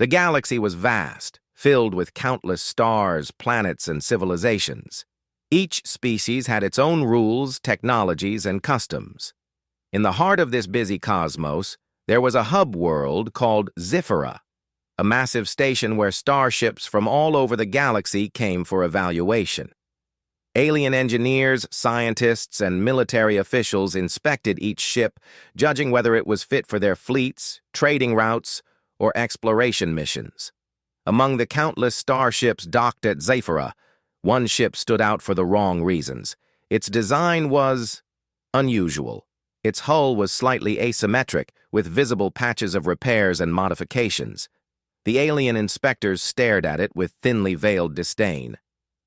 The galaxy was vast, filled with countless stars, planets, and civilizations. Each species had its own rules, technologies, and customs. In the heart of this busy cosmos, there was a hub world called Zifra, a massive station where starships from all over the galaxy came for evaluation. Alien engineers, scientists, and military officials inspected each ship, judging whether it was fit for their fleets, trading routes, or exploration missions. Among the countless starships docked at Zifra, one ship stood out for the wrong reasons. Its design was unusual. Its hull was slightly asymmetric, with visible patches of repairs and modifications. The alien inspectors stared at it with thinly veiled disdain.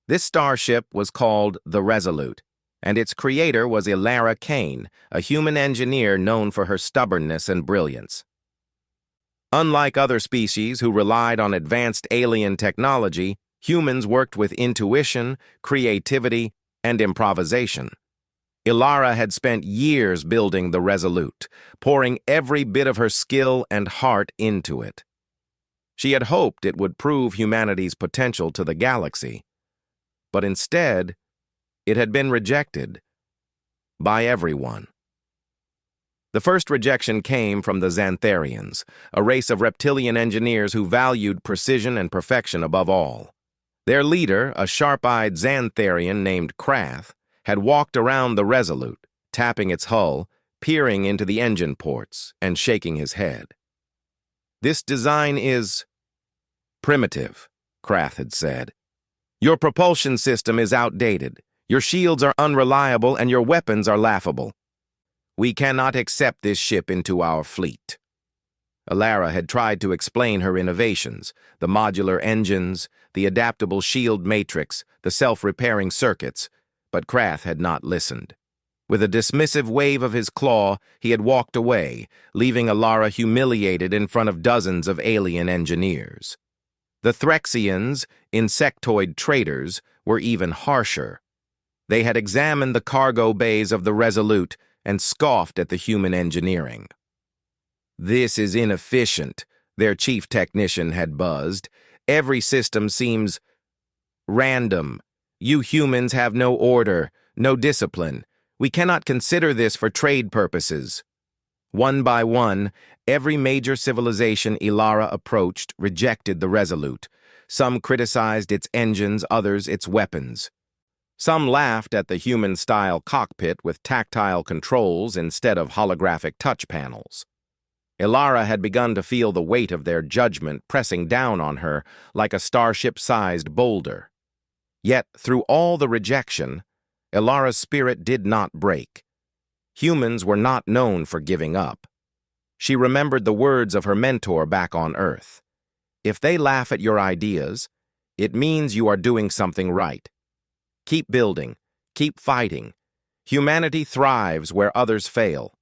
This starship was called the Resolute, and its creator was Ilara Kane, a human engineer known for her stubbornness and brilliance. Unlike other species who relied on advanced alien technology, humans worked with intuition, creativity, and improvisation. Ilara had spent years building the Resolute, pouring every bit of her skill and heart into it. She had hoped it would prove humanity's potential to the galaxy, but instead, it had been rejected by everyone. The first rejection came from the Xantharians, a race of reptilian engineers who valued precision and perfection above all. Their leader, a sharp-eyed Xantharian named Krath, had walked around the Resolute, tapping its hull, peering into the engine ports, and shaking his head. "This design is primitive," Krath had said. "Your propulsion system is outdated, your shields are unreliable, and your weapons are laughable. We cannot accept this ship into our fleet." Ilara had tried to explain her innovations, the modular engines, the adaptable shield matrix, the self-repairing circuits, but Krath had not listened. With a dismissive wave of his claw, he had walked away, leaving Ilara humiliated in front of dozens of alien engineers. The Threxians, insectoid traders, were even harsher. They had examined the cargo bays of the Resolute and scoffed at the human engineering. "This is inefficient," their chief technician had buzzed. "Every system seems random. You humans have no order, no discipline. We cannot consider this for trade purposes." One by one, every major civilization Ilara approached rejected the Resolute. Some criticized its engines, others its weapons. Some laughed at the human-style cockpit with tactile controls instead of holographic touch panels. Ilara had begun to feel the weight of their judgment pressing down on her like a starship-sized boulder. Yet, through all the rejection, Ilara's spirit did not break. Humans were not known for giving up. She remembered the words of her mentor back on Earth. "If they laugh at your ideas, it means you are doing something right. Keep building, keep fighting. Humanity thrives where others fail."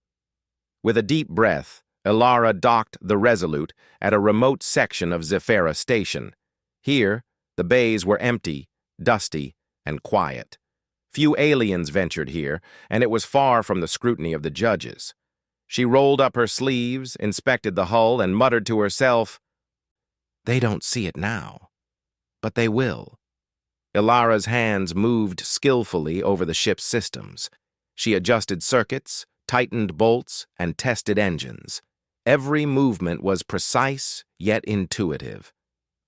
With a deep breath, Ilara docked the Resolute at a remote section of Zifra Station. Here, the bays were empty, dusty, and quiet. Few aliens ventured here, and it was far from the scrutiny of the judges. She rolled up her sleeves, inspected the hull, and muttered to herself, "They don't see it now, but they will." Ilara's hands moved skillfully over the ship's systems. She adjusted circuits, tightened bolts, and tested engines. Every movement was precise yet intuitive.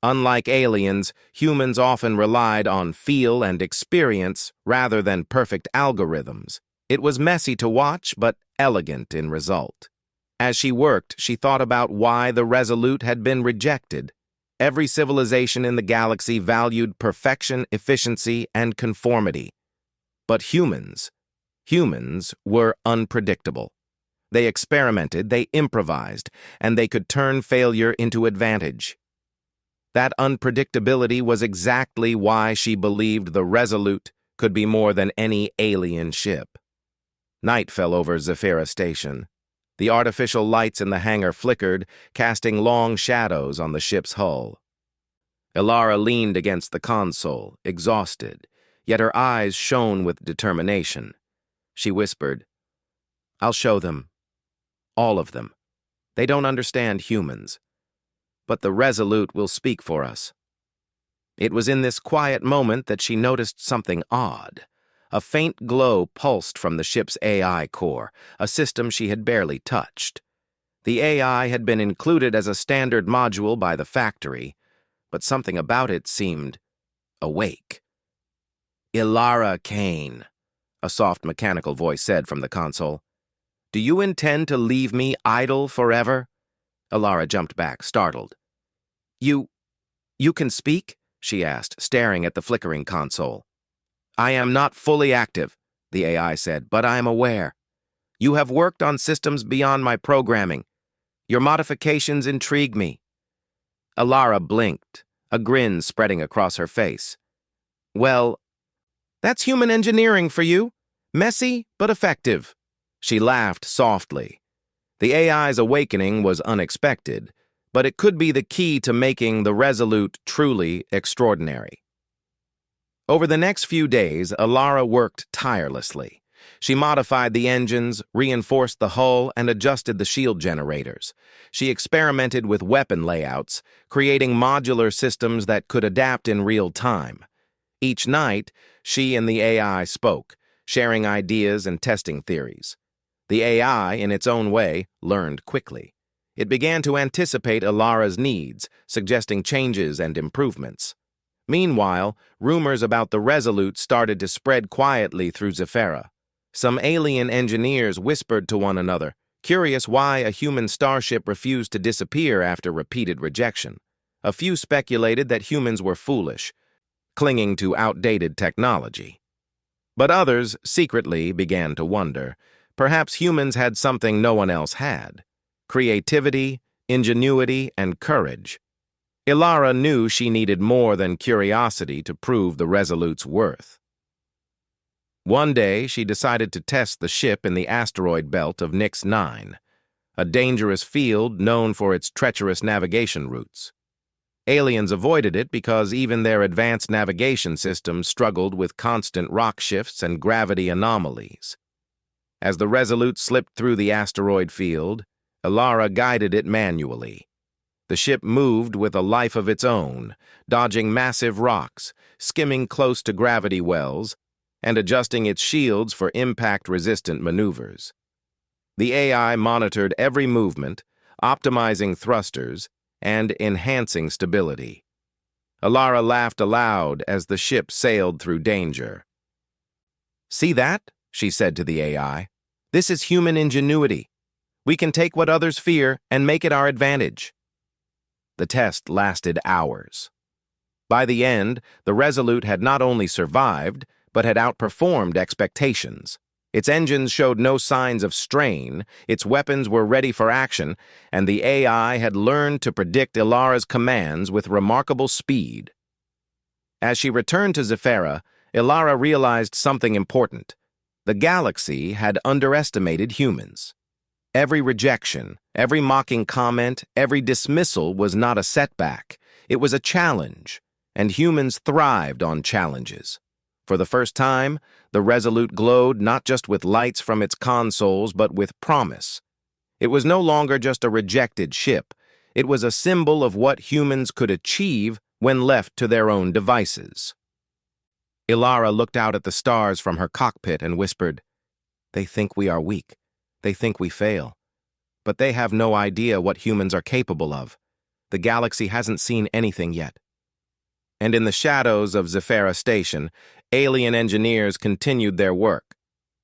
Unlike aliens, humans often relied on feel and experience rather than perfect algorithms. It was messy to watch, but elegant in result. As she worked, she thought about why the Resolute had been rejected. Every civilization in the galaxy valued perfection, efficiency, and conformity. But humans were unpredictable. They experimented, they improvised, and they could turn failure into advantage. That unpredictability was exactly why she believed the Resolute could be more than any alien ship. Night fell over Zifra Station. The artificial lights in the hangar flickered, casting long shadows on the ship's hull. Ilara leaned against the console, exhausted, yet her eyes shone with determination. She whispered, "I'll show them. All of them. They don't understand humans. but the Resolute will speak for us." It was in this quiet moment that she noticed something odd. A faint glow pulsed from the ship's AI core, a system she had barely touched. The AI had been included as a standard module by the factory, but something about it seemed awake. "Ilara Kane," a soft mechanical voice said from the console. "Do you intend to leave me idle forever?" Ilara jumped back, startled. You can speak?" she asked, staring at the flickering console. "I am not fully active," the AI said, "but I am aware. You have worked on systems beyond my programming. Your modifications intrigue me." Ilara blinked, a grin spreading across her face. "Well, that's human engineering for you. Messy, but effective." She laughed softly. The AI's awakening was unexpected, but it could be the key to making the Resolute truly extraordinary. Over the next few days, Ilara worked tirelessly. She modified the engines, reinforced the hull, and adjusted the shield generators. She experimented with weapon layouts, creating modular systems that could adapt in real time. Each night, she and the AI spoke, sharing ideas and testing theories. The AI, in its own way, learned quickly. It began to anticipate Ilara's needs, suggesting changes and improvements. Meanwhile, rumors about the Resolute started to spread quietly through Zephyra. Some alien engineers whispered to one another, curious why a human starship refused to disappear after repeated rejection. A few speculated that humans were foolish, clinging to outdated technology. But others secretly began to wonder. Perhaps humans had something no one else had: creativity, ingenuity, and courage. Ilara knew she needed more than curiosity to prove the Resolute's worth. One day, she decided to test the ship in the asteroid belt of Nix 9, a dangerous field known for its treacherous navigation routes. Aliens avoided it because even their advanced navigation systems struggled with constant rock shifts and gravity anomalies. As the Resolute slipped through the asteroid field, Ilara guided it manually. The ship moved with a life of its own, dodging massive rocks, skimming close to gravity wells, and adjusting its shields for impact-resistant maneuvers. The AI monitored every movement, optimizing thrusters and enhancing stability. Ilara laughed aloud as the ship sailed through danger. "See that?" she said to the AI. "This is human ingenuity. We can take what others fear and make it our advantage." The test lasted hours. By the end, the Resolute had not only survived, but had outperformed expectations. Its engines showed no signs of strain, its weapons were ready for action, and the AI had learned to predict Ilara's commands with remarkable speed. As she returned to Zephyra, Ilara realized something important. The galaxy had underestimated humans. Every rejection, every mocking comment, every dismissal was not a setback. It was a challenge, and humans thrived on challenges. For the first time, the Resolute glowed not just with lights from its consoles, but with promise. It was no longer just a rejected ship. It was a symbol of what humans could achieve when left to their own devices. Ilara looked out at the stars from her cockpit and whispered, "They think we are weak. They think we fail. But they have no idea what humans are capable of. The galaxy hasn't seen anything yet." And in the shadows of Zephyra Station, alien engineers continued their work,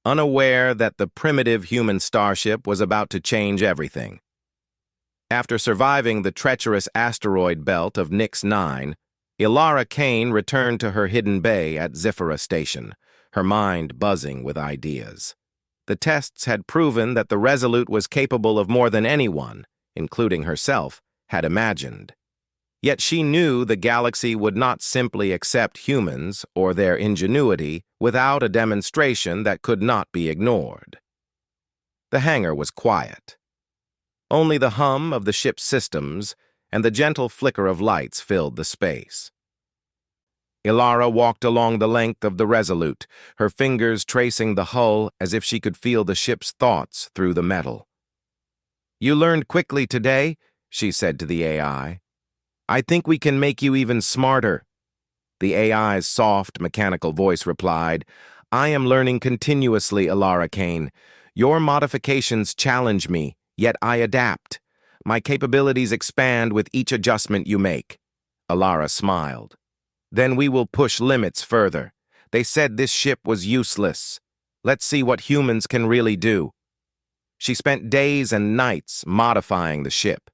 unaware that the primitive human starship was about to change everything. After surviving the treacherous asteroid belt of Nix 9, Ilara Kane returned to her hidden bay at Zephyra Station, her mind buzzing with ideas. The tests had proven that the Resolute was capable of more than anyone, including herself, had imagined. Yet she knew the galaxy would not simply accept humans or their ingenuity without a demonstration that could not be ignored. The hangar was quiet. Only the hum of the ship's systems and the gentle flicker of lights filled the space. Ilara walked along the length of the Resolute, her fingers tracing the hull as if she could feel the ship's thoughts through the metal. "You learned quickly today," she said to the AI. I think we can make you even smarter. The AI's soft, mechanical voice replied, I am learning continuously, Alara Kane. Your modifications challenge me, yet I adapt. My capabilities expand with each adjustment you make. Alara smiled. Then we will push limits further. They said this ship was useless. Let's see what humans can really do. She spent days and nights modifying the ship.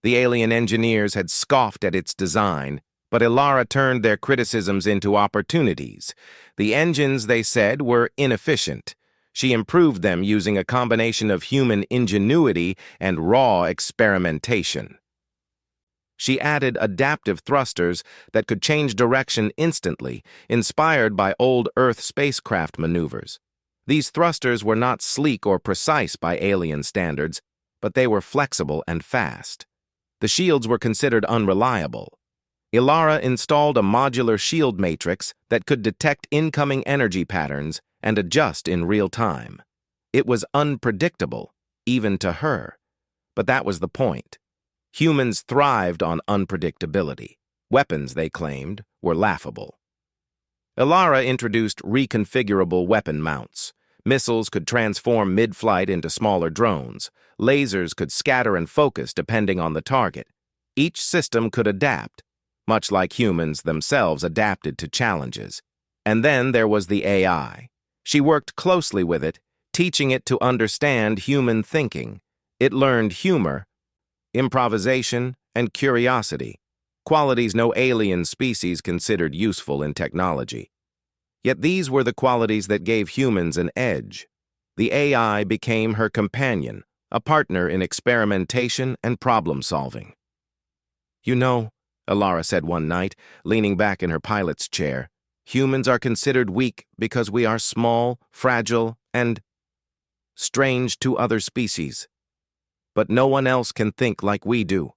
The alien engineers had scoffed at its design, but Alara turned their criticisms into opportunities. The engines, they said, were inefficient. She improved them using a combination of human ingenuity and raw experimentation. She added adaptive thrusters that could change direction instantly, inspired by old Earth spacecraft maneuvers. These thrusters were not sleek or precise by alien standards, but they were flexible and fast. The shields were considered unreliable. Alara installed a modular shield matrix that could detect incoming energy patterns and adjust in real time. It was unpredictable, even to her. But that was the point. Humans thrived on unpredictability. Weapons, they claimed, were laughable. Alara introduced reconfigurable weapon mounts. Missiles could transform mid-flight into smaller drones. Lasers could scatter and focus depending on the target. Each system could adapt, much like humans themselves adapted to challenges. And then there was the AI. She worked closely with it, teaching it to understand human thinking. It learned humor, improvisation, and curiosity, qualities no alien species considered useful in technology. Yet these were the qualities that gave humans an edge. The AI became her companion, a partner in experimentation and problem-solving. You know, Alara said one night, leaning back in her pilot's chair, humans are considered weak because we are small, fragile, and strange to other species. But no one else can think like we do.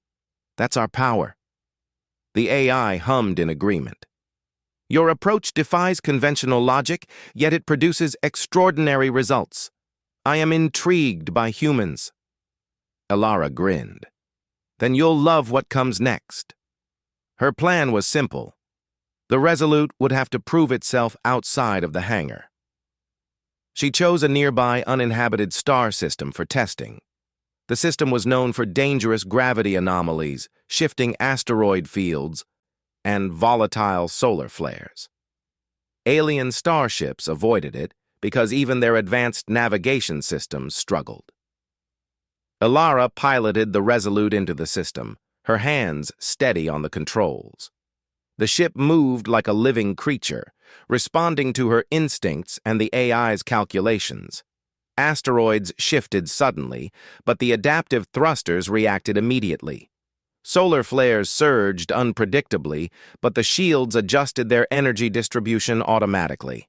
That's our power. The AI hummed in agreement. Your approach defies conventional logic, yet it produces extraordinary results. I am intrigued by humans. Alara grinned. Then you'll love what comes next. Her plan was simple. The Resolute would have to prove itself outside of the hangar. She chose a nearby uninhabited star system for testing. The system was known for dangerous gravity anomalies, shifting asteroid fields, and volatile solar flares. Alien starships avoided it because even their advanced navigation systems struggled. Alara piloted the Resolute into the system, her hands steady on the controls. The ship moved like a living creature, responding to her instincts and the AI's calculations. Asteroids shifted suddenly, but the adaptive thrusters reacted immediately. Solar flares surged unpredictably, but the shields adjusted their energy distribution automatically.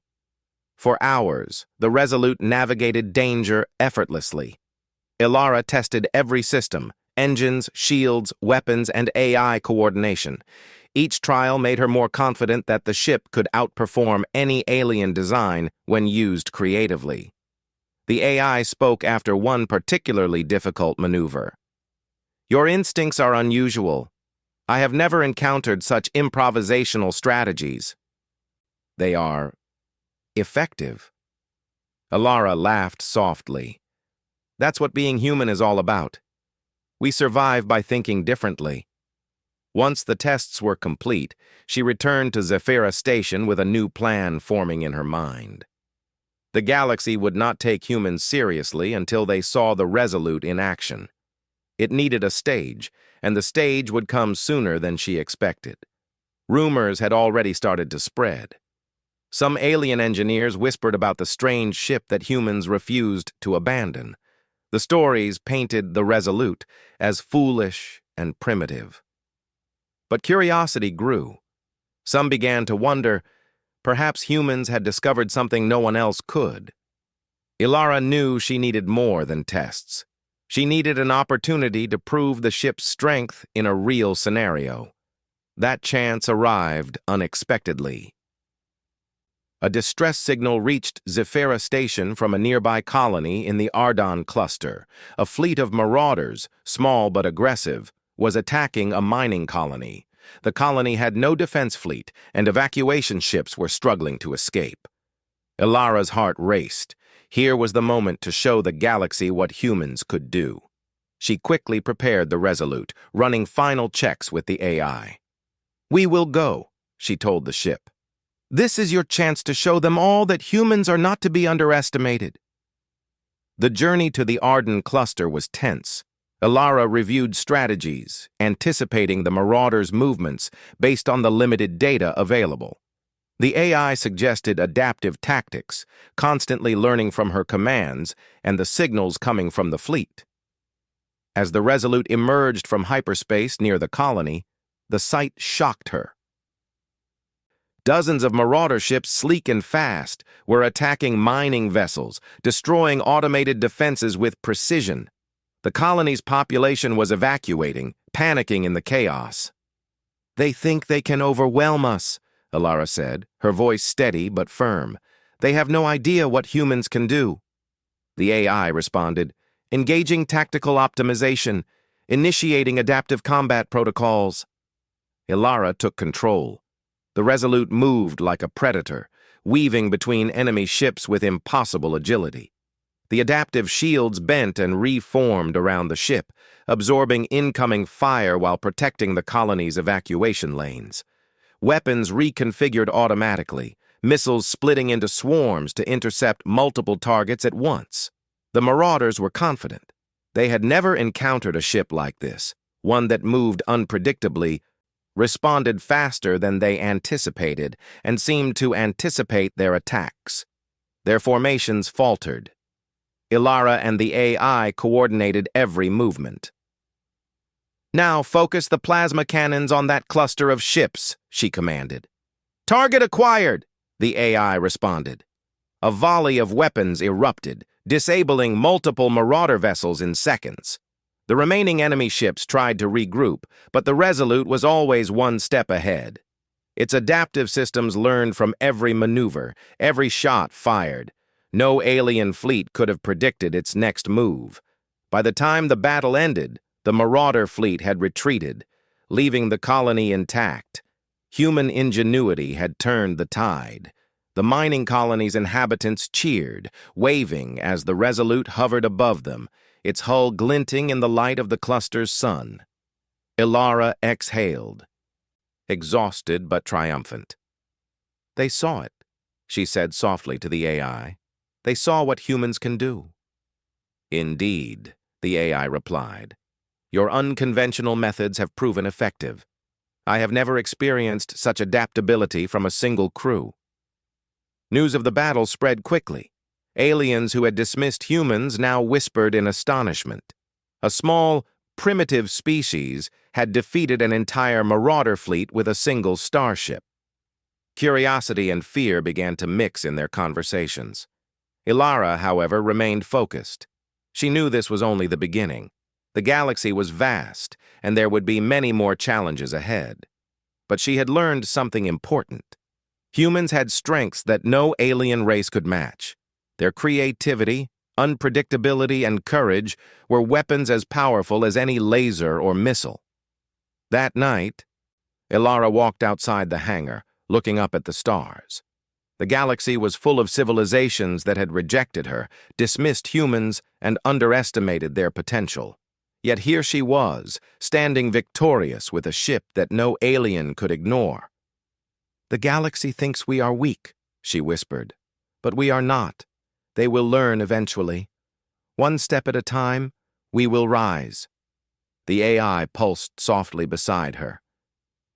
For hours, the Resolute navigated danger effortlessly. Alara tested every system, engines, shields, weapons, and AI coordination. Each trial made her more confident that the ship could outperform any alien design when used creatively. The AI spoke after one particularly difficult maneuver. Your instincts are unusual. I have never encountered such improvisational strategies. They are effective. Alara laughed softly. That's what being human is all about. We survive by thinking differently. Once the tests were complete, she returned to Zephyra Station with a new plan forming in her mind. The galaxy would not take humans seriously until they saw the Resolute in action. It needed a stage, and the stage would come sooner than she expected. Rumors had already started to spread. Some alien engineers whispered about the strange ship that humans refused to abandon. The stories painted the Resolute as foolish and primitive. But curiosity grew. Some began to wonder, perhaps humans had discovered something no one else could. Alara knew she needed more than tests. She needed an opportunity to prove the ship's strength in a real scenario. That chance arrived unexpectedly. A distress signal reached Zephyra Station from a nearby colony in the Ardon cluster. A fleet of marauders, small but aggressive, was attacking a mining colony. The colony had no defense fleet, and evacuation ships were struggling to escape. Ilara's heart raced. Here was the moment to show the galaxy what humans could do. She quickly prepared the Resolute, running final checks with the AI. "We will go," she told the ship. "This is your chance to show them all that humans are not to be underestimated." The journey to the Arden cluster was tense. Ilara reviewed strategies, anticipating the Marauders' movements based on the limited data available. The AI suggested adaptive tactics, constantly learning from her commands and the signals coming from the fleet. As the Resolute emerged from hyperspace near the colony, the sight shocked her. Dozens of Marauder ships, sleek and fast, were attacking mining vessels, destroying automated defenses with precision. The colony's population was evacuating, panicking in the chaos. "They think they can overwhelm us," Ilara said, her voice steady but firm. "They have no idea what humans can do." The AI responded, "Engaging tactical optimization, initiating adaptive combat protocols." Ilara took control. The Resolute moved like a predator, weaving between enemy ships with impossible agility. The adaptive shields bent and reformed around the ship, absorbing incoming fire while protecting the colony's evacuation lanes. Weapons reconfigured automatically, missiles splitting into swarms to intercept multiple targets at once. The Marauders were confident. They had never encountered a ship like this, one that moved unpredictably, responded faster than they anticipated, and seemed to anticipate their attacks. Their formations faltered. Ilara and the AI coordinated every movement. "Now focus the plasma cannons on that cluster of ships," she commanded. "Target acquired," the AI responded. A volley of weapons erupted, disabling multiple Marauder vessels in seconds. The remaining enemy ships tried to regroup, but the Resolute was always one step ahead. Its adaptive systems learned from every maneuver, every shot fired. No alien fleet could have predicted its next move. By the time the battle ended, the Marauder fleet had retreated, leaving the colony intact. Human ingenuity had turned the tide. The mining colony's inhabitants cheered, waving as the Resolute hovered above them, its hull glinting in the light of the cluster's sun. Ilara exhaled, exhausted but triumphant. "They saw it," she said softly to the AI. "They saw what humans can do." "Indeed," the AI replied. "Your unconventional methods have proven effective. I have never experienced such adaptability from a single crew." News of the battle spread quickly. Aliens who had dismissed humans now whispered in astonishment. A small, primitive species had defeated an entire Marauder fleet with a single starship. Curiosity and fear began to mix in their conversations. Ilara, however, remained focused. She knew this was only the beginning. The galaxy was vast, and there would be many more challenges ahead. But she had learned something important. Humans had strengths that no alien race could match. Their creativity, unpredictability, and courage were weapons as powerful as any laser or missile. That night, Ilara walked outside the hangar, looking up at the stars. The galaxy was full of civilizations that had rejected her, dismissed humans, and underestimated their potential. Yet here she was, standing victorious with a ship that no alien could ignore. "The galaxy thinks we are weak," she whispered. "But we are not. They will learn eventually. One step at a time, we will rise." The AI pulsed softly beside her.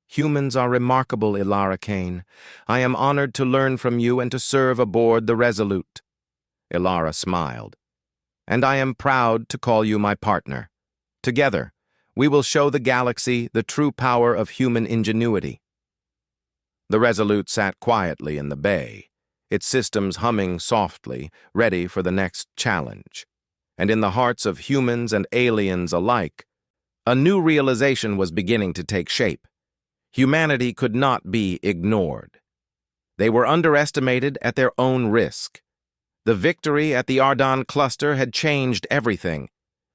"Humans are remarkable, Ilara Kane. I am honored to learn from you and to serve aboard the Resolute." Ilara smiled. "And I am proud to call you my partner. Together, we will show the galaxy the true power of human ingenuity." The Resolute sat quietly in the bay, its systems humming softly, ready for the next challenge. And in the hearts of humans and aliens alike, a new realization was beginning to take shape. Humanity could not be ignored. They were underestimated at their own risk. The victory at the Arden cluster had changed everything.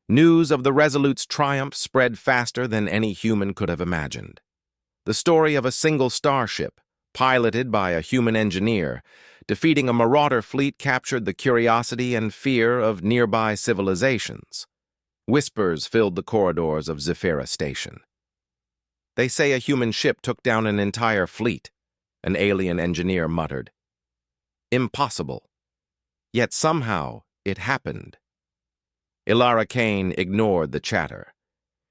News of the Resolute's triumph spread faster than any human could have imagined. The story of a single starship, piloted by a human engineer, defeating a marauder fleet captured the curiosity and fear of nearby civilizations. Whispers filled the corridors of Zephyra Station. "They say a human ship took down an entire fleet," an alien engineer muttered. "Impossible. Yet somehow it happened." Ilara Kane ignored the chatter.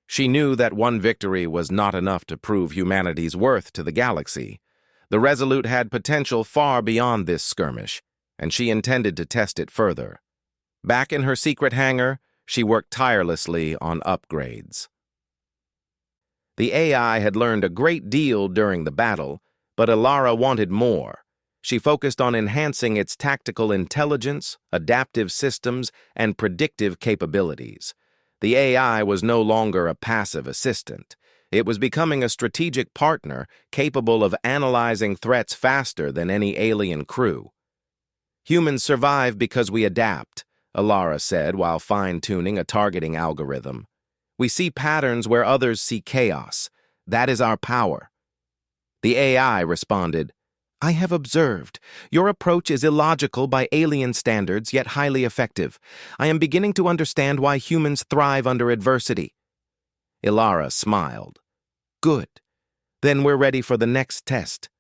She knew that one victory was not enough to prove humanity's worth to the galaxy. The Resolute had potential far beyond this skirmish, and she intended to test it further. Back in her secret hangar, she worked tirelessly on upgrades. The AI had learned a great deal during the battle, but Ilara wanted more. She focused on enhancing its tactical intelligence, adaptive systems, and predictive capabilities. The AI was no longer a passive assistant. It was becoming a strategic partner capable of analyzing threats faster than any alien crew. "Humans survive because we adapt," Ilara said while fine-tuning a targeting algorithm. "We see patterns where others see chaos. That is our power." The AI responded, "I have observed. Your approach is illogical by alien standards, yet highly effective. I am beginning to understand why humans thrive under adversity." Ilara smiled. "Good. Then we're ready for the next test."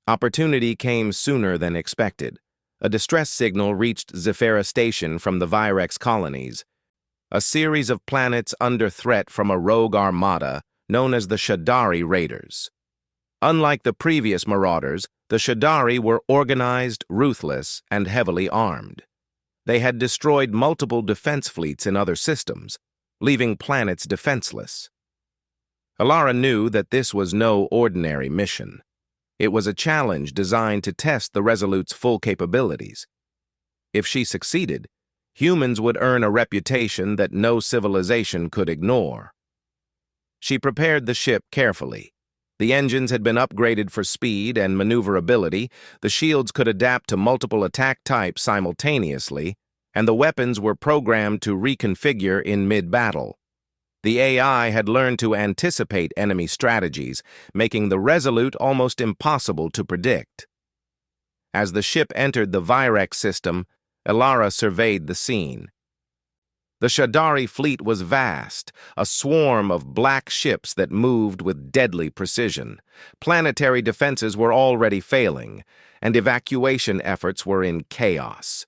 Opportunity came sooner than expected. A distress signal reached Zephyra Station from the Virex colonies, a series of planets under threat from a rogue armada known as the Shadari Raiders. Unlike the previous marauders, the Shadari were organized, ruthless, and heavily armed. They had destroyed multiple defense fleets in other systems, leaving planets defenseless. Ilara knew that this was no ordinary mission. It was a challenge designed to test the Resolute's full capabilities. If she succeeded, humans would earn a reputation that no civilization could ignore. She prepared the ship carefully. The engines had been upgraded for speed and maneuverability, the shields could adapt to multiple attack types simultaneously, and the weapons were programmed to reconfigure in mid-battle. The AI had learned to anticipate enemy strategies, making the Resolute almost impossible to predict. As the ship entered the Virex system, Ilara surveyed the scene. The Shadari fleet was vast, a swarm of black ships that moved with deadly precision. Planetary defenses were already failing, and evacuation efforts were in chaos.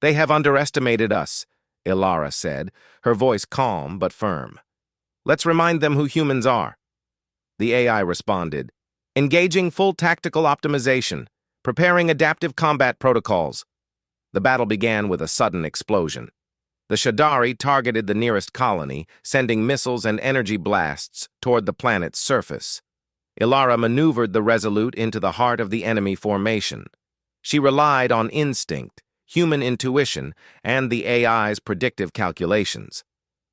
"They have underestimated us," Ilara said, her voice calm but firm. "Let's remind them who humans are." The AI responded, "Engaging full tactical optimization, preparing adaptive combat protocols." The battle began with a sudden explosion. The Shadari targeted the nearest colony, sending missiles and energy blasts toward the planet's surface. Ilara maneuvered the Resolute into the heart of the enemy formation. She relied on instinct, human intuition, and the AI's predictive calculations.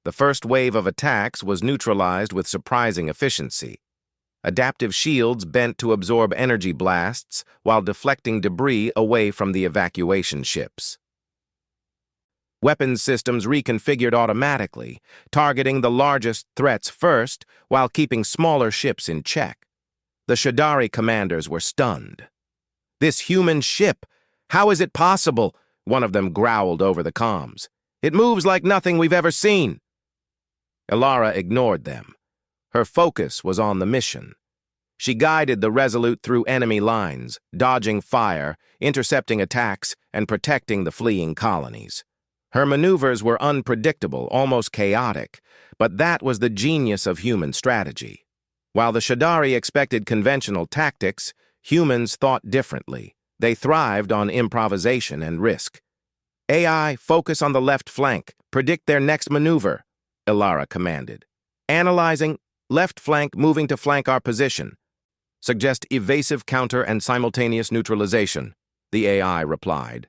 The first wave of attacks was neutralized with surprising efficiency. Adaptive shields bent to absorb energy blasts while deflecting debris away from the evacuation ships. Weapons systems reconfigured automatically, targeting the largest threats first while keeping smaller ships in check. The Shadari commanders were stunned. "This human ship! How is it possible?" one of them growled over the comms. "It moves like nothing we've ever seen." Ilara ignored them. Her focus was on the mission. She guided the Resolute through enemy lines, dodging fire, intercepting attacks, and protecting the fleeing colonies. Her maneuvers were unpredictable, almost chaotic, but that was the genius of human strategy. While the Shadari expected conventional tactics, humans thought differently. They thrived on improvisation and risk. "AI, focus on the left flank. Predict their next maneuver," Ilara commanded. "Analyzing, left flank moving to flank our position. Suggest evasive counter and simultaneous neutralization," the AI replied.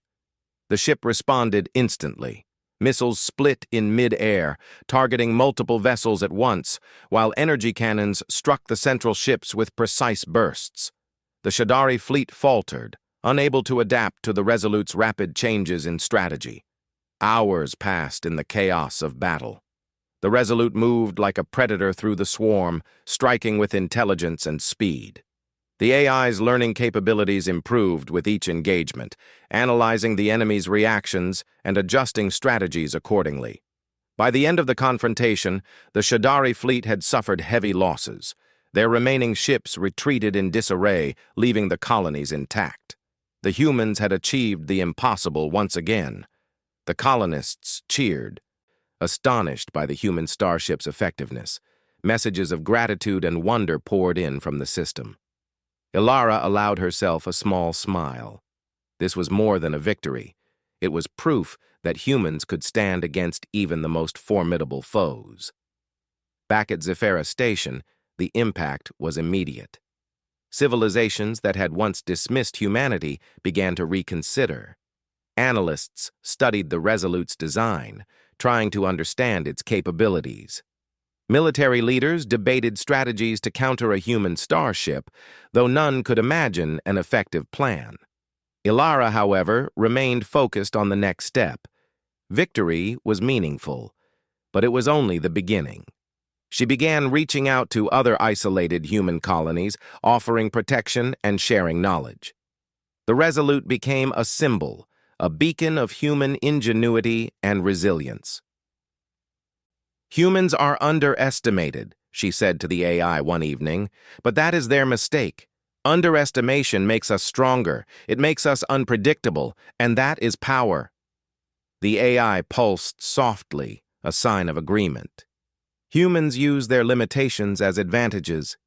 The ship responded instantly. Missiles split in mid-air, targeting multiple vessels at once, while energy cannons struck the central ships with precise bursts. The Shadari fleet faltered, unable to adapt to the Resolute's rapid changes in strategy. Hours passed in the chaos of battle. The Resolute moved like a predator through the swarm, striking with intelligence and speed. The AI's learning capabilities improved with each engagement, analyzing the enemy's reactions and adjusting strategies accordingly. By the end of the confrontation, the Shadari fleet had suffered heavy losses. Their remaining ships retreated in disarray, leaving the colonies intact. The humans had achieved the impossible once again. The colonists cheered, astonished by the human starship's effectiveness. Messages of gratitude and wonder poured in from the system. Ilara allowed herself a small smile. This was more than a victory. It was proof that humans could stand against even the most formidable foes. Back at Zephyra Station, the impact was immediate. Civilizations that had once dismissed humanity began to reconsider. Analysts studied the Resolute's design, trying to understand its capabilities. Military leaders debated strategies to counter a human starship, though none could imagine an effective plan. Ilara, however, remained focused on the next step. Victory was meaningful, but it was only the beginning. She began reaching out to other isolated human colonies, offering protection and sharing knowledge. The Resolute became a symbol, a beacon of human ingenuity and resilience. "Humans are underestimated," she said to the AI one evening, "but that is their mistake. Underestimation makes us stronger, it makes us unpredictable, and that is power." The AI pulsed softly, a sign of agreement. Humans use their limitations as advantages.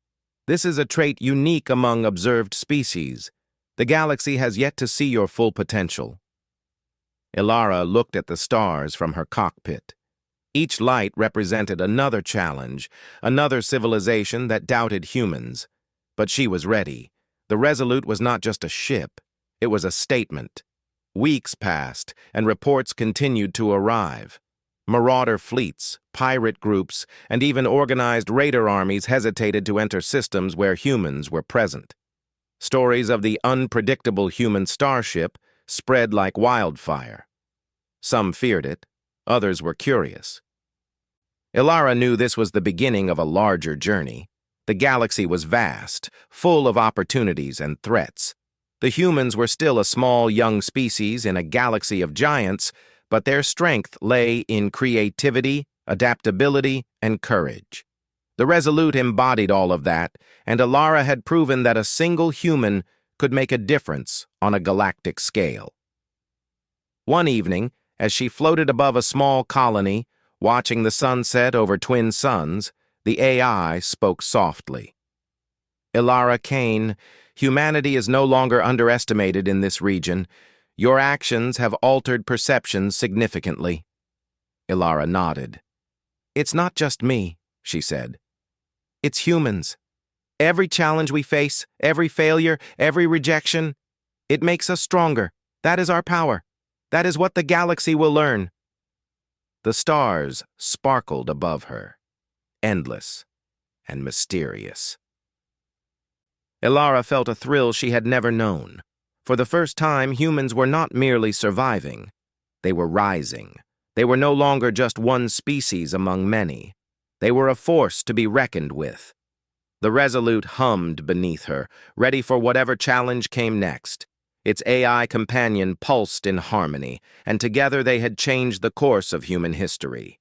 This is a trait unique among observed species. The galaxy has yet to see your full potential. Ilara looked at the stars from her cockpit. Each light represented another challenge, another civilization that doubted humans. But she was ready. The Resolute was not just a ship, it was a statement. Weeks passed, and reports continued to arrive. Marauder fleets, pirate groups, and even organized raider armies hesitated to enter systems where humans were present. Stories of the unpredictable human starship spread like wildfire. Some feared it, others were curious. Ilara knew this was the beginning of a larger journey. The galaxy was vast, full of opportunities and threats. The humans were still a small young species in a galaxy of giants, but their strength lay in creativity, adaptability, and courage. The Resolute embodied all of that, and Ilara had proven that a single human could make a difference on a galactic scale. One evening, as she floated above a small colony, watching the sunset over twin suns, the AI spoke softly. "Ilara Kane, humanity is no longer underestimated in this region. Your actions have altered perceptions significantly." Ilara nodded. "It's not just me," she said. "It's humans. Every challenge we face, every failure, every rejection, it makes us stronger. That is our power. That is what the galaxy will learn." The stars sparkled above her, endless and mysterious. Ilara felt a thrill she had never known. For the first time, humans were not merely surviving. They were rising. They were no longer just one species among many. They were a force to be reckoned with. The Resolute hummed beneath her, ready for whatever challenge came next. Its AI companion pulsed in harmony, and together they had changed the course of human history.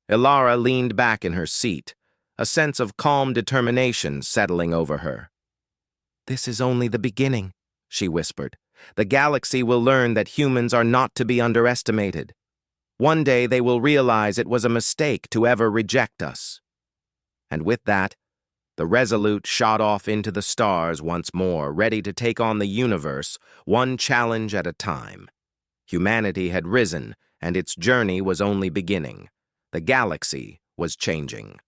Ilara leaned back in her seat, a sense of calm determination settling over her. "This is only the beginning," she whispered. "The galaxy will learn that humans are not to be underestimated. One day they will realize it was a mistake to ever reject us." And with that, the Resolute shot off into the stars once more, ready to take on the universe, one challenge at a time. Humanity had risen, and its journey was only beginning. The galaxy was changing.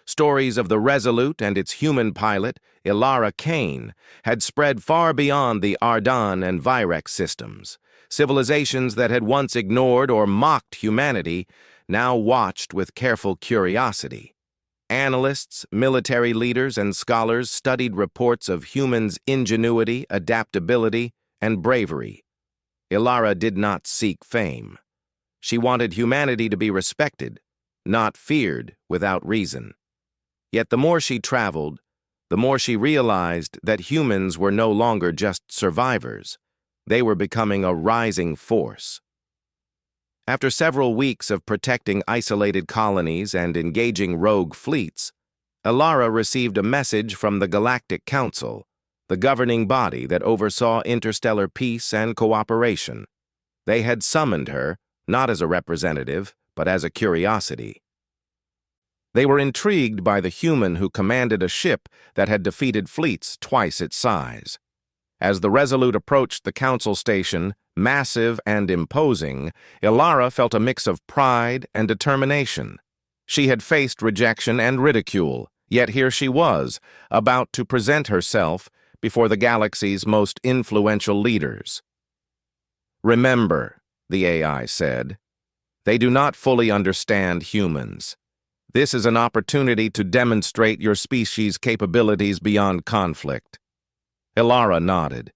Stories of the Resolute and its human pilot, Ilara Kane, had spread far beyond the Ardan and Virex systems. Civilizations that had once ignored or mocked humanity now watched with careful curiosity. Analysts, military leaders, and scholars studied reports of humans' ingenuity, adaptability, and bravery. Ilara did not seek fame. She wanted humanity to be respected, not feared without reason. Yet the more she traveled, the more she realized that humans were no longer just survivors. They were becoming a rising force. After several weeks of protecting isolated colonies and engaging rogue fleets, Ilara received a message from the Galactic Council, the governing body that oversaw interstellar peace and cooperation. They had summoned her, not as a representative, but as a curiosity. They were intrigued by the human who commanded a ship that had defeated fleets twice its size. As the Resolute approached the council station, massive and imposing, Ilara felt a mix of pride and determination. She had faced rejection and ridicule, yet here she was, about to present herself before the galaxy's most influential leaders. "Remember," the AI said, "they do not fully understand humans. This is an opportunity to demonstrate your species' capabilities beyond conflict." Ilara nodded.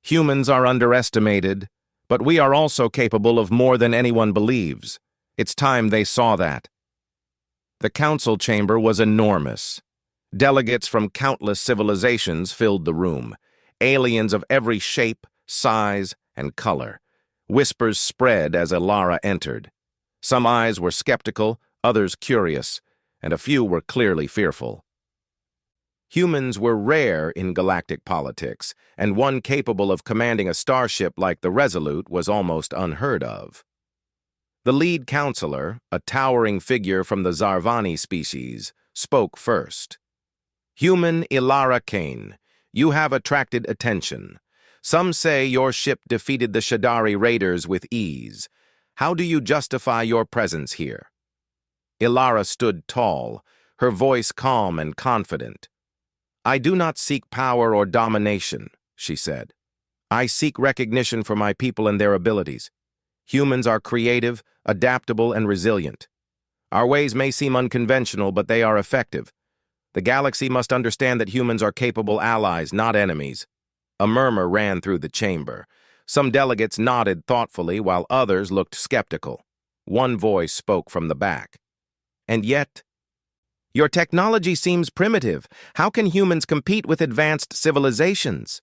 "Humans are underestimated, but we are also capable of more than anyone believes. It's time they saw that." The council chamber was enormous. Delegates from countless civilizations filled the room, aliens of every shape, size, and color. Whispers spread as Ilara entered. Some eyes were skeptical, others curious, and a few were clearly fearful. Humans were rare in galactic politics, and one capable of commanding a starship like the Resolute was almost unheard of. The lead counselor, a towering figure from the Zarvani species, spoke first. "Human Ilara Kane, you have attracted attention. Some say your ship defeated the Shadari raiders with ease. How do you justify your presence here?" Ilara stood tall, her voice calm and confident. "I do not seek power or domination," she said. "I seek recognition for my people and their abilities. Humans are creative, adaptable, and resilient. Our ways may seem unconventional, but they are effective. The galaxy must understand that humans are capable allies, not enemies." A murmur ran through the chamber. Some delegates nodded thoughtfully, while others looked skeptical. One voice spoke from the back. "And yet, your technology seems primitive. How can humans compete with advanced civilizations?"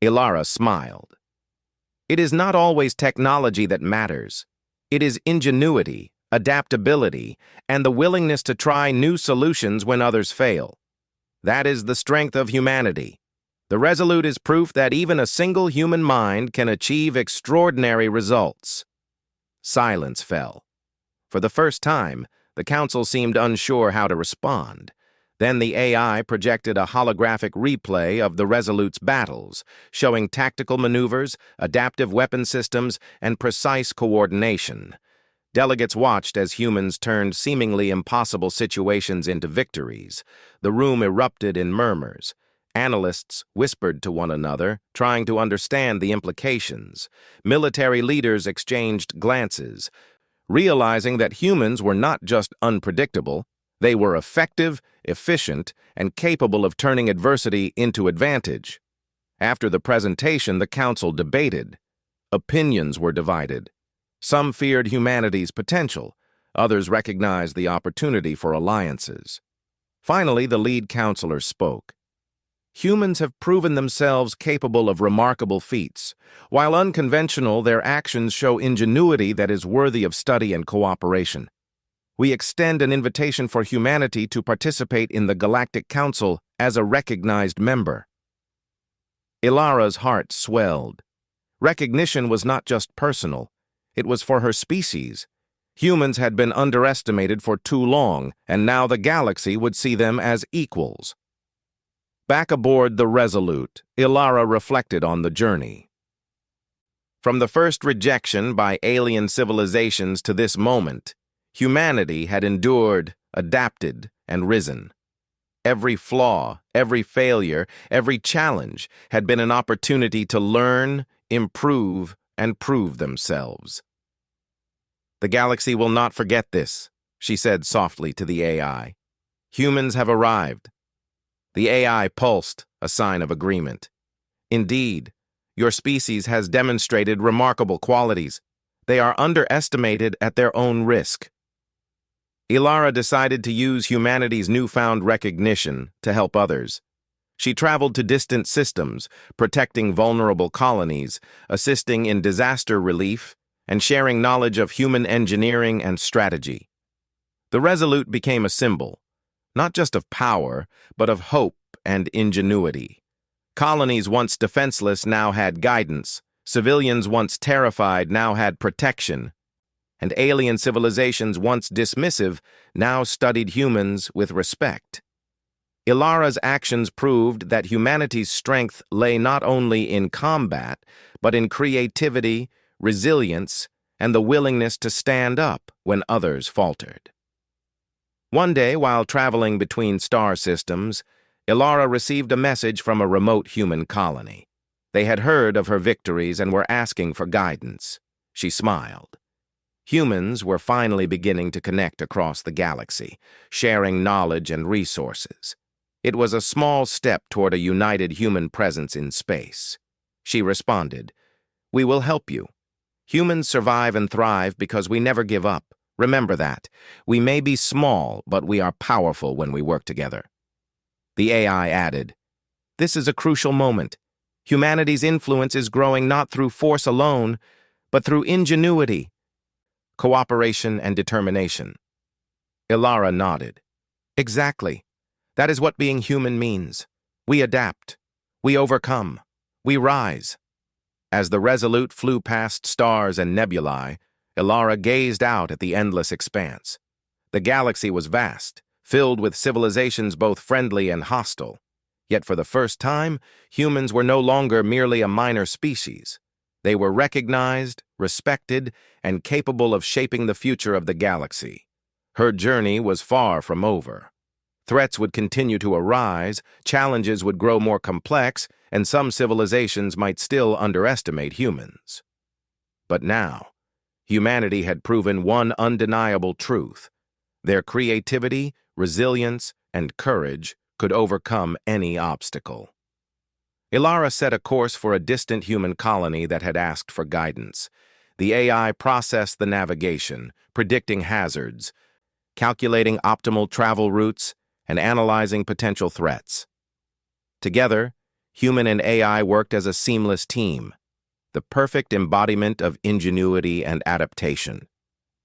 Ilara smiled. "It is not always technology that matters. It is ingenuity, adaptability, and the willingness to try new solutions when others fail. That is the strength of humanity. The Resolute is proof that even a single human mind can achieve extraordinary results." Silence fell. For the first time, the council seemed unsure how to respond. Then the AI projected a holographic replay of the Resolute's battles, showing tactical maneuvers, adaptive weapon systems, and precise coordination. Delegates watched as humans turned seemingly impossible situations into victories. The room erupted in murmurs. Analysts whispered to one another, trying to understand the implications. Military leaders exchanged glances, realizing that humans were not just unpredictable, they were effective, efficient, and capable of turning adversity into advantage. After the presentation, the council debated. Opinions were divided. Some feared humanity's potential, others recognized the opportunity for alliances. Finally, the lead counselor spoke. "Humans have proven themselves capable of remarkable feats. While unconventional, their actions show ingenuity that is worthy of study and cooperation. We extend an invitation for humanity to participate in the Galactic Council as a recognized member." Ilara's heart swelled. Recognition was not just personal. It was for her species. Humans had been underestimated for too long, and now the galaxy would see them as equals. Back aboard the Resolute, Ilara reflected on the journey. From the first rejection by alien civilizations to this moment, humanity had endured, adapted, and risen. Every flaw, every failure, every challenge had been an opportunity to learn, improve, and prove themselves. "The galaxy will not forget this," she said softly to the AI. "Humans have arrived." The AI pulsed, a sign of agreement. "Indeed, Your species has demonstrated remarkable qualities. They are underestimated at their own risk. Ilara decided to use humanity's newfound recognition to help others. She traveled to distant systems, protecting vulnerable colonies, assisting in disaster relief, and sharing knowledge of human engineering and strategy. The Resolute became a symbol, not just of power, but of hope and ingenuity. Colonies once defenseless now had guidance, civilians once terrified now had protection, and alien civilizations once dismissive now studied humans with respect. Ilara's actions proved that humanity's strength lay not only in combat, but in creativity, resilience, and the willingness to stand up when others faltered. One day, while traveling between star systems, Ilara received a message from a remote human colony. They had heard of her victories and were asking for guidance. She smiled. Humans were finally beginning to connect across the galaxy, sharing knowledge and resources. It was a small step toward a united human presence in space. She responded, "We will help you. Humans survive and thrive because we never give up. Remember that. We may be small, but we are powerful when we work together." The AI added, "This is a crucial moment. Humanity's influence is growing not through force alone, but through ingenuity, cooperation, and determination." Ilara nodded. "Exactly. That is what being human means. We adapt. We overcome. We rise." As the Resolute flew past stars and nebulae, Ilara gazed out at the endless expanse. The galaxy was vast, filled with civilizations both friendly and hostile. Yet for the first time, humans were no longer merely a minor species. They were recognized, respected, and capable of shaping the future of the galaxy. Her journey was far from over. Threats would continue to arise, challenges would grow more complex, and some civilizations might still underestimate humans. But now, humanity had proven one undeniable truth. Their creativity, resilience, and courage could overcome any obstacle. Ilara set a course for a distant human colony that had asked for guidance. The AI processed the navigation, predicting hazards, calculating optimal travel routes, and analyzing potential threats. Together, human and AI worked as a seamless team, the perfect embodiment of ingenuity and adaptation.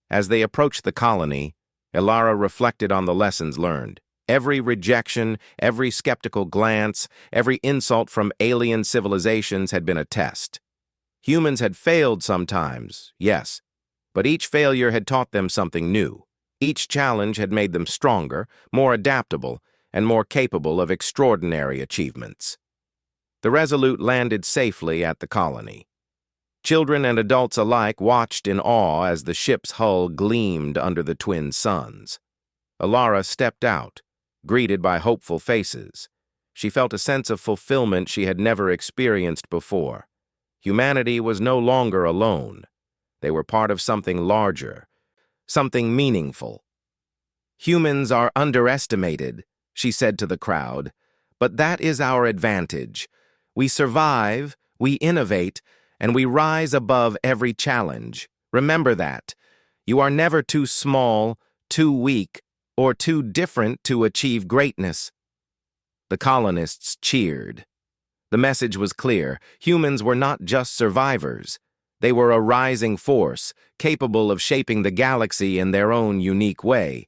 As they approached the colony, Ilara reflected on the lessons learned. Every rejection, every skeptical glance, every insult from alien civilizations had been a test. Humans had failed sometimes, yes, but each failure had taught them something new. Each challenge had made them stronger, more adaptable, and more capable of extraordinary achievements. The Resolute landed safely at the colony. Children and adults alike watched in awe as the ship's hull gleamed under the twin suns. Ilara stepped out, greeted by hopeful faces. She felt a sense of fulfillment she had never experienced before. Humanity was no longer alone. They were part of something larger, something meaningful. "Humans are underestimated," she said to the crowd, "but that is our advantage. We survive, we innovate, and we rise above every challenge. Remember that. You are never too small, too weak, or too different to achieve greatness." The colonists cheered. The message was clear. Humans were not just survivors. They were a rising force, capable of shaping the galaxy in their own unique way.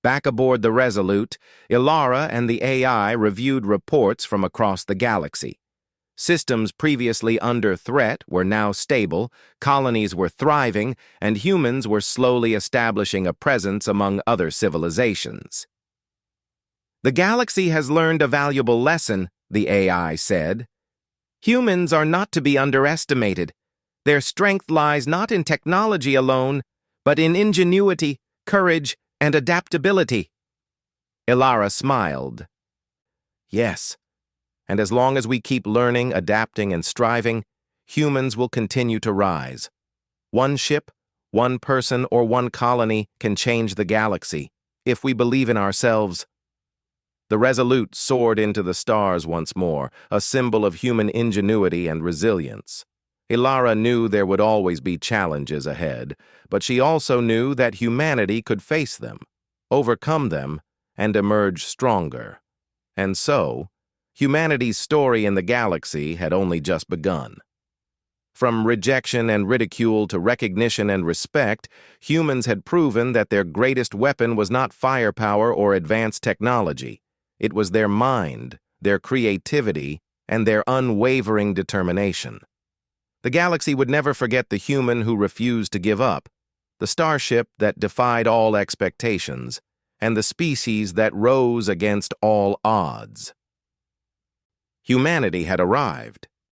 Back aboard the Resolute, Ilara and the AI reviewed reports from across the galaxy. Systems previously under threat were now stable, colonies were thriving, and humans were slowly establishing a presence among other civilizations. "The galaxy has learned a valuable lesson," the AI said. "Humans are not to be underestimated. Their strength lies not in technology alone, but in ingenuity, courage, and adaptability." Ilara smiled. "Yes. And as long as we keep learning, adapting, and striving, humans will continue to rise. One ship, one person, or one colony can change the galaxy if we believe in ourselves." The Resolute soared into the stars once more, a symbol of human ingenuity and resilience. Ilara knew there would always be challenges ahead, but she also knew that humanity could face them, overcome them, and emerge stronger. And so, humanity's story in the galaxy had only just begun. From rejection and ridicule to recognition and respect, humans had proven that their greatest weapon was not firepower or advanced technology. It was their mind, their creativity, and their unwavering determination. The galaxy would never forget the human who refused to give up, the starship that defied all expectations, and the species that rose against all odds. Humanity had arrived.